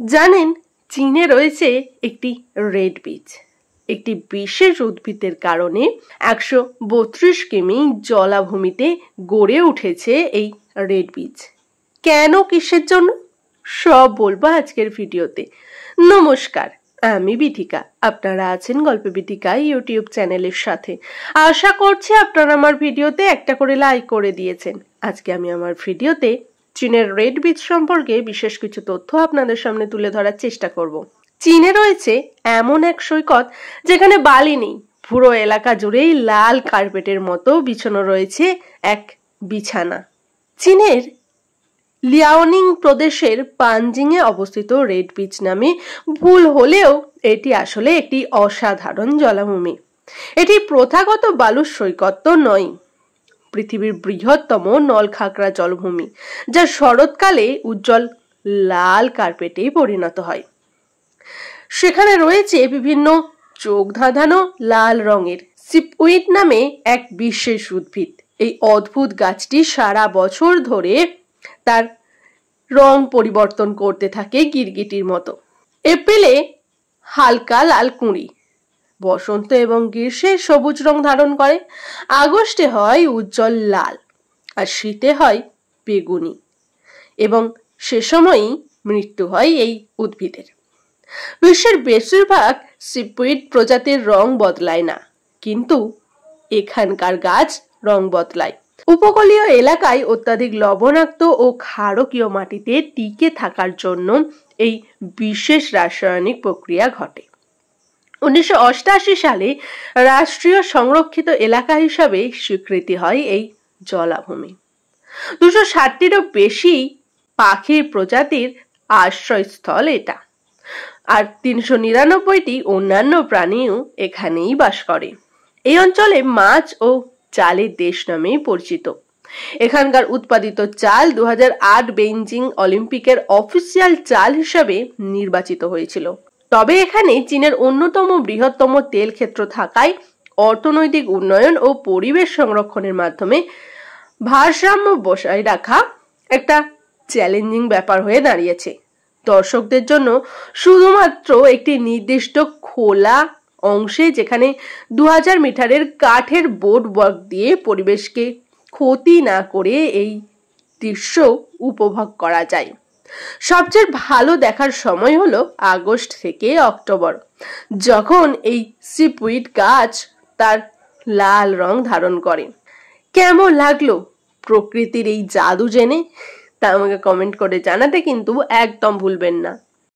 জানেন, চীনে রয়েছে একটি রেড বীচ, একটি বিশেষ উদ্ভিদের কারণে 132 কিমি জলাভূমিতে গড়ে উঠেছে এই রেড বীচ। কেন, কিসের জন্য, সব বলবো আজকের ভিডিওতে। নমস্কার, আমি বিথিকা। আপনারা আছেন গল্প বিথিকা ইউটিউব চ্যানেলের সাথে। আশা করছি আপনারা আমার ভিডিওতে একটা করে লাইক করে দিয়েছেন। আজকে আমি আমার ভিডিওতে চীনের রেড বীচ সম্পর্কে বিশেষ কিছু তথ্য আপনাদের সামনে তুলে ধরার চেষ্টা করব। চীনে রয়েছে এমন এক সৈকত যেখানে বালি নেই, পুরো এলাকা জুড়েই লাল কার্পেটের মতো বিছানো রয়েছে এক বিছানা। চীনের লিয়াওনিং প্রদেশের পানজিংয়ে অবস্থিত রেড বীচ নামে ভুল হলেও এটি আসলে একটি অসাধারণ জলাভূমি। এটি প্রথাগত বালুর সৈকত তো নয়, পৃথিবীর বৃহত্তম নলখাগড়া জলভূমি, যা শরৎকালে উজ্জ্বল লাল কার্পেটে পরিণত হয়। সেখানে রয়েছে বিভিন্ন চোখ ধাঁধানো লাল রঙের সিপউইড নামে এক বিশেষ উদ্ভিদ। এই অদ্ভুত গাছটি সারা বছর ধরে তার রং পরিবর্তন করতে থাকে গিরগিটির মতো। এপ্রিলে হালকা লাল কুঁড়ি, বসন্ত এবং গ্রীষ্মে সবুজ রং ধারণ করে, আগস্টে হয় উজ্জ্বল লাল, আর শীতে হয় বেগুনি, এবং সে সময়ই মৃত্যু হয় এই উদ্ভিদের। বিশ্বের বেশিরভাগ সিপউইড প্রজাতির রং বদলায় না, কিন্তু এখানকার গাছ রং বদলায়। উপকূলীয় এলাকায় অত্যাধিক লবণাক্ত ও ক্ষারকীয় মাটিতে টিকে থাকার জন্য এই বিশেষ রাসায়নিক প্রক্রিয়া ঘটে। 1988 সালে রাষ্ট্রীয় সংরক্ষিত এলাকা হিসাবে স্বীকৃতি হয় এই জলাভূমি। 260টিরও বেশি পাখির প্রজাতির আশ্রয়স্থল এটা, আর 399টি অন্যান্য প্রাণীও এখানেই বাস করে। এই অঞ্চলে মাছ ও চালের দেশ নামেই পরিচিত। এখানকার উৎপাদিত চাল 2008 বেইজিং অলিম্পিকের অফিসিয়াল চাল হিসাবে নির্বাচিত হয়েছিল। তবে এখানে চীনের অন্যতম বৃহত্তম তেল ক্ষেত্র থাকায় অর্থনৈতিক উন্নয়ন ও পরিবেশ সংরক্ষণের মাধ্যমে ভারসাম্য বজায় রাখা একটা চ্যালেঞ্জিং ব্যাপার হয়ে দাঁড়িয়েছে। দর্শকদের জন্য শুধুমাত্র একটি নির্দিষ্ট খোলা অংশে, যেখানে 2000 মিটারের কাঠের বোর্ড ওয়ার্ক দিয়ে পরিবেশকে ক্ষতি না করে এই দৃশ্য উপভোগ করা যায়। সবচেয়ে ভালো দেখার সময় হলো আগস্ট থেকে অক্টোবর, যখন এই সিপউইড গাছ তার লাল রং ধারণ করে। কেমন লাগলো প্রকৃতির এই জাদু জেনে? তা আমাকে কমেন্ট করে জানাতে কিন্তু একদম ভুলবেন না।